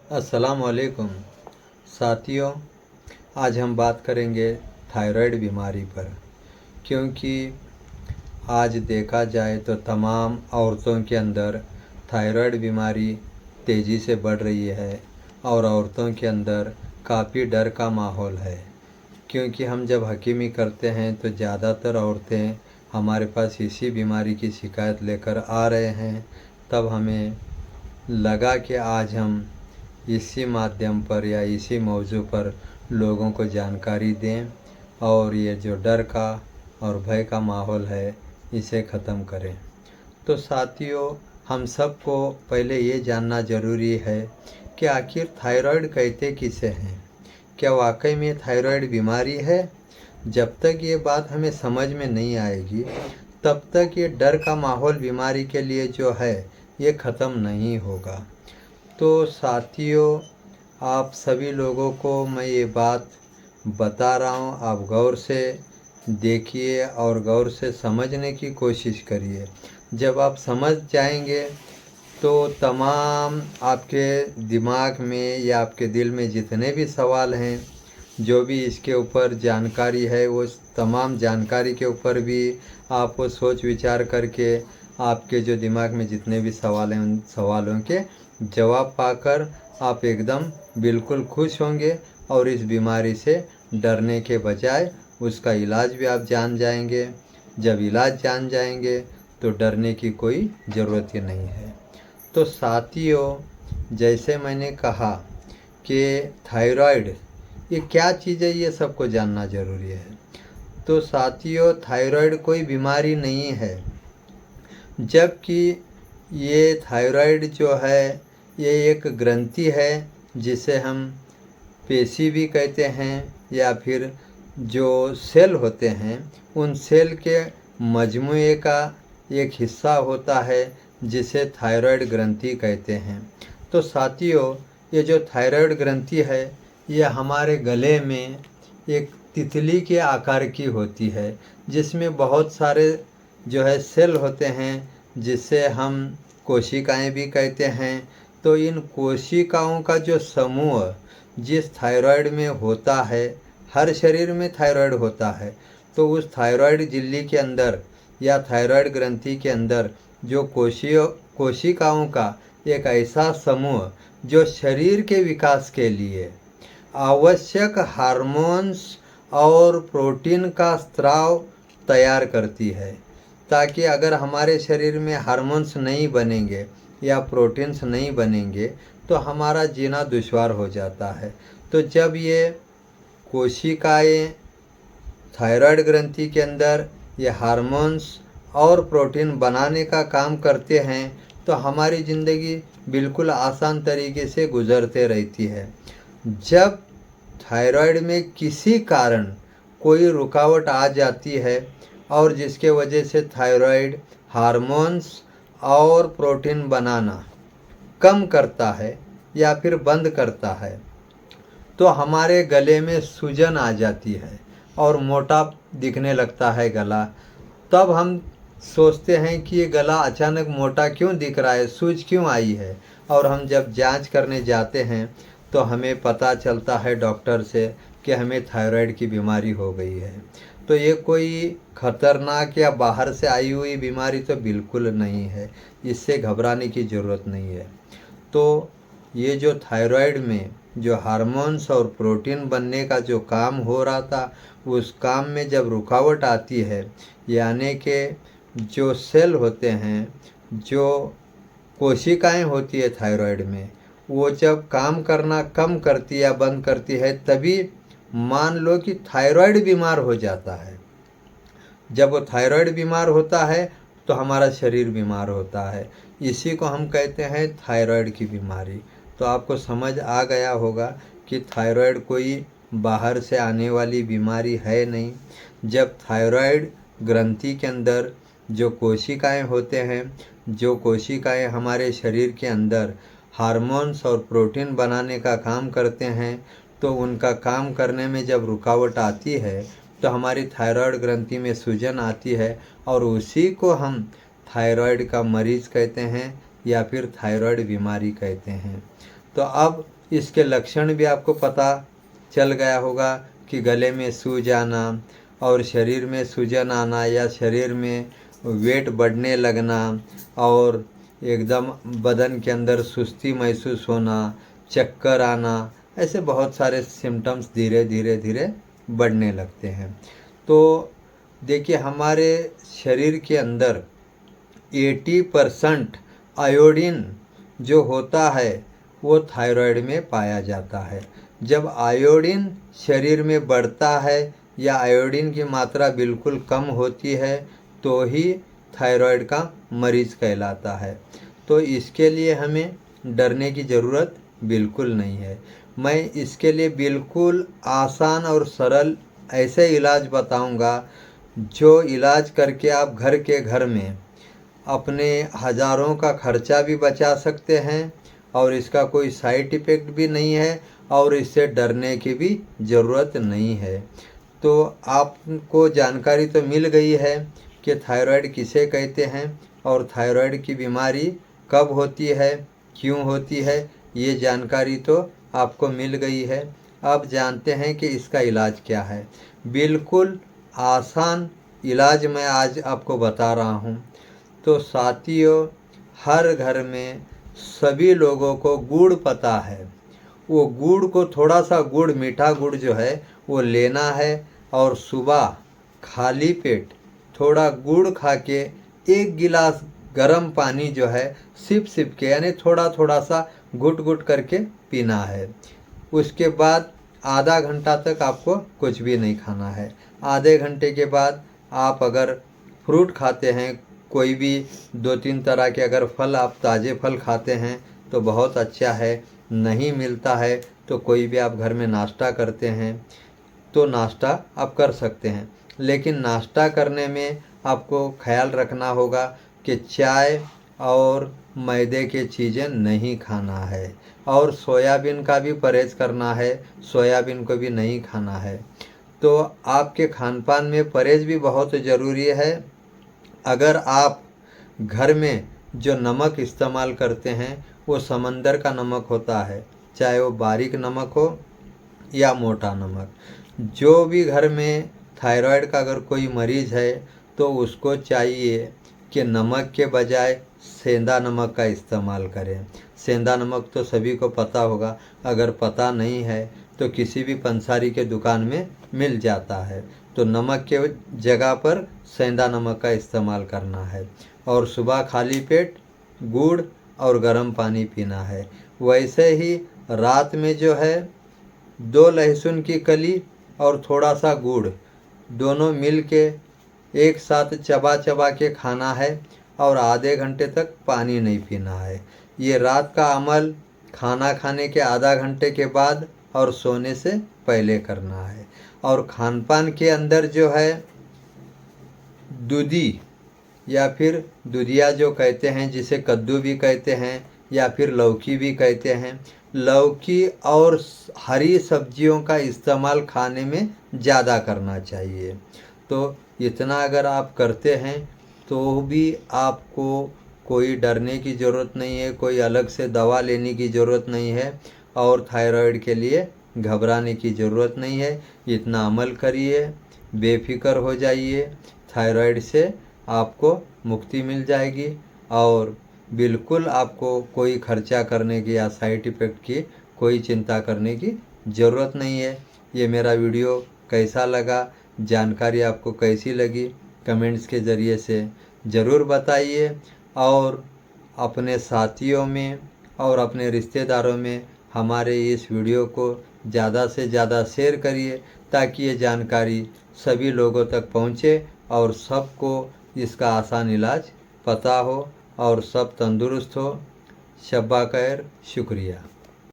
अस्सलाम वालेकुम साथियों। आज हम बात करेंगे थायराइड बीमारी पर, क्योंकि आज देखा जाए तो तमाम औरतों के अंदर थायराइड बीमारी तेज़ी से बढ़ रही है और औरतों के अंदर काफ़ी डर का माहौल है। क्योंकि हम जब हकीमी करते हैं तो ज़्यादातर औरतें हमारे पास इसी बीमारी की शिकायत लेकर आ रहे हैं। तब हमें लगा कि आज हम इसी माध्यम पर या इसी मौजू पर लोगों को जानकारी दें और ये जो डर का और भय का माहौल है इसे ख़त्म करें। तो साथियों, हम सबको पहले ये जानना ज़रूरी है कि आखिर थायराइड कहते किसे हैं, क्या वाकई में थायराइड बीमारी है। जब तक ये बात हमें समझ में नहीं आएगी तब तक ये डर का माहौल बीमारी के लिए जो है ये ख़त्म नहीं होगा। तो साथियों, आप सभी लोगों को मैं ये बात बता रहा हूँ, आप गौर से देखिए और गौर से समझने की कोशिश करिए। जब आप समझ जाएंगे तो तमाम आपके दिमाग में या आपके दिल में जितने भी सवाल हैं, जो भी इसके ऊपर जानकारी है, वो तमाम जानकारी के ऊपर भी आप सोच विचार करके आपके जो दिमाग में जितने भी सवाल हैं उन सवालों के जवाब पाकर आप एकदम बिल्कुल खुश होंगे और इस बीमारी से डरने के बजाय उसका इलाज भी आप जान जाएंगे। जब इलाज जान जाएंगे तो डरने की कोई ज़रूरत ही नहीं है। तो साथियों, जैसे मैंने कहा कि थायराइड ये क्या चीज़ है, ये सबको जानना ज़रूरी है। तो साथियों, थायराइड कोई बीमारी नहीं है, जबकि ये थायराइड जो है ये एक ग्रंथि है जिसे हम पेशी भी कहते हैं, या फिर जो सेल होते हैं उन सेल के मजमूए का एक हिस्सा होता है जिसे थायराइड ग्रंथि कहते हैं। तो साथियों, ये जो थायराइड ग्रंथि है ये हमारे गले में एक तितली के आकार की होती है, जिसमें बहुत सारे जो है सेल होते हैं जिसे हम कोशिकाएं भी कहते हैं। तो इन कोशिकाओं का जो समूह जिस थायराइड में होता है, हर शरीर में थायराइड होता है, तो उस थायराइड झिल्ली के अंदर या थायराइड ग्रंथि के अंदर जो कोशिकाओं का एक ऐसा समूह जो शरीर के विकास के लिए आवश्यक हार्मोन्स और प्रोटीन का स्राव तैयार करती है, ताकि अगर हमारे शरीर में हार्मोन्स नहीं बनेंगे या प्रोटीन्स नहीं बनेंगे तो हमारा जीना दुश्वार हो जाता है। तो जब ये कोशिकाएं थायराइड ग्रंथि के अंदर ये हार्मोन्स और प्रोटीन बनाने का काम करते हैं तो हमारी ज़िंदगी बिल्कुल आसान तरीके से गुजरते रहती है। जब थायराइड में किसी कारण कोई रुकावट आ जाती है और जिसके वजह से थायराइड हार्मोन्स और प्रोटीन बनाना कम करता है या फिर बंद करता है, तो हमारे गले में सूजन आ जाती है और मोटा दिखने लगता है गला। तब हम सोचते हैं कि ये गला अचानक मोटा क्यों दिख रहा है, सूज क्यों आई है। और हम जब जांच करने जाते हैं तो हमें पता चलता है डॉक्टर से कि हमें थायराइड की बीमारी हो गई है। तो ये कोई खतरनाक या बाहर से आई हुई बीमारी तो बिल्कुल नहीं है, इससे घबराने की ज़रूरत नहीं है। तो ये जो थायराइड में जो हार्मोन्स और प्रोटीन बनने का जो काम हो रहा था, उस काम में जब रुकावट आती है, यानी कि जो सेल होते हैं, जो कोशिकाएं होती है थायराइड में, वो जब काम करना कम करती है या बंद करती है, तभी मान लो कि थायराइड बीमार हो जाता है। जब वो थायराइड बीमार होता है तो हमारा शरीर बीमार होता है। इसी को हम कहते हैं थायराइड की बीमारी। तो आपको समझ आ गया होगा कि थायराइड कोई बाहर से आने वाली बीमारी है नहीं। जब थायराइड ग्रंथि के अंदर जो कोशिकाएं होते हैं, जो कोशिकाएं हमारे शरीर के अंदर हार्मोन्स और प्रोटीन बनाने का काम करते हैं, तो उनका काम करने में जब रुकावट आती है तो हमारी थायराइड ग्रंथि में सूजन आती है और उसी को हम थायराइड का मरीज़ कहते हैं या फिर थायराइड बीमारी कहते हैं। तो अब इसके लक्षण भी आपको पता चल गया होगा कि गले में सूज आना और शरीर में सूजन आना या शरीर में वेट बढ़ने लगना और एकदम बदन के अंदर सुस्ती महसूस होना, चक्कर आना, ऐसे बहुत सारे सिम्टम्स धीरे धीरे धीरे बढ़ने लगते हैं। तो देखिए, हमारे शरीर के अंदर 80% आयोडीन जो होता है वो थायराइड में पाया जाता है। जब आयोडीन शरीर में बढ़ता है या आयोडीन की मात्रा बिल्कुल कम होती है तो ही थायराइड का मरीज कहलाता है। तो इसके लिए हमें डरने की ज़रूरत बिल्कुल नहीं है। मैं इसके लिए बिल्कुल आसान और सरल ऐसे इलाज बताऊंगा जो इलाज करके आप घर के घर में अपने हज़ारों का खर्चा भी बचा सकते हैं और इसका कोई साइड इफ़ेक्ट भी नहीं है और इससे डरने की भी ज़रूरत नहीं है। तो आपको जानकारी तो मिल गई है कि थायराइड किसे कहते हैं और थायराइड की बीमारी कब होती है, क्यों होती है, ये जानकारी तो आपको मिल गई है। अब जानते हैं कि इसका इलाज क्या है। बिल्कुल आसान इलाज मैं आज आपको बता रहा हूँ। तो साथियों, हर घर में सभी लोगों को गुड़ पता है। वो गुड़ को थोड़ा सा गुड़, मीठा गुड़ जो है वो लेना है और सुबह खाली पेट थोड़ा गुड़ खा के 1 गिलास गर्म पानी जो है सिप सिप के, यानी थोड़ा थोड़ा सा घुट घुट करके पीना है। उसके बाद आधा घंटा तक आपको कुछ भी नहीं खाना है। आधे घंटे के बाद आप अगर फ्रूट खाते हैं, कोई भी 2-3 तरह के अगर फल, आप ताज़े फल खाते हैं तो बहुत अच्छा है। नहीं मिलता है तो कोई भी आप घर में नाश्ता करते हैं तो नाश्ता आप कर सकते हैं। लेकिन नाश्ता करने में आपको ख्याल रखना होगा कि चाय और मैदे के चीज़ें नहीं खाना है और सोयाबीन का भी परहेज़ करना है, सोयाबीन को भी नहीं खाना है। तो आपके खान पान में परहेज़ भी बहुत ज़रूरी है। अगर आप घर में जो नमक इस्तेमाल करते हैं वो समंदर का नमक होता है, चाहे वो बारीक नमक हो या मोटा नमक। जो भी घर में थायराइड का अगर कोई मरीज़ है तो उसको चाहिए कि नमक के बजाय सेंधा नमक का इस्तेमाल करें। सेंधा नमक तो सभी को पता होगा, अगर पता नहीं है तो किसी भी पंसारी के दुकान में मिल जाता है। तो नमक के जगह पर सेंधा नमक का इस्तेमाल करना है और सुबह खाली पेट गुड़ और गर्म पानी पीना है। वैसे ही रात में जो है 2 लहसुन की कली और थोड़ा सा गुड़ दोनों मिल के एक साथ चबा चबा के खाना है और आधे घंटे तक पानी नहीं पीना है। ये रात का अमल खाना खाने के आधा घंटे के बाद और सोने से पहले करना है। और खान पान के अंदर जो है दूधी या फिर दुधिया जो कहते हैं, जिसे कद्दू भी कहते हैं या फिर लौकी भी कहते हैं, लौकी और हरी सब्जियों का इस्तेमाल खाने में ज़्यादा करना चाहिए। तो इतना अगर आप करते हैं तो भी आपको कोई डरने की ज़रूरत नहीं है, कोई अलग से दवा लेने की ज़रूरत नहीं है और थायराइड के लिए घबराने की ज़रूरत नहीं है। इतना अमल करिए, बेफिक्र हो जाइए, थायराइड से आपको मुक्ति मिल जाएगी और बिल्कुल आपको कोई खर्चा करने की या साइड इफ़ेक्ट की कोई चिंता करने की ज़रूरत नहीं है। ये मेरा वीडियो कैसा लगा, जानकारी आपको कैसी लगी, कमेंट्स के ज़रिए से ज़रूर बताइए और अपने साथियों में और अपने रिश्तेदारों में हमारे इस वीडियो को ज़्यादा से ज़्यादा शेयर करिए ताकि ये जानकारी सभी लोगों तक पहुँचे और सबको इसका आसान इलाज पता हो और सब तंदुरुस्त हो। शब्बा खैर, शुक्रिया।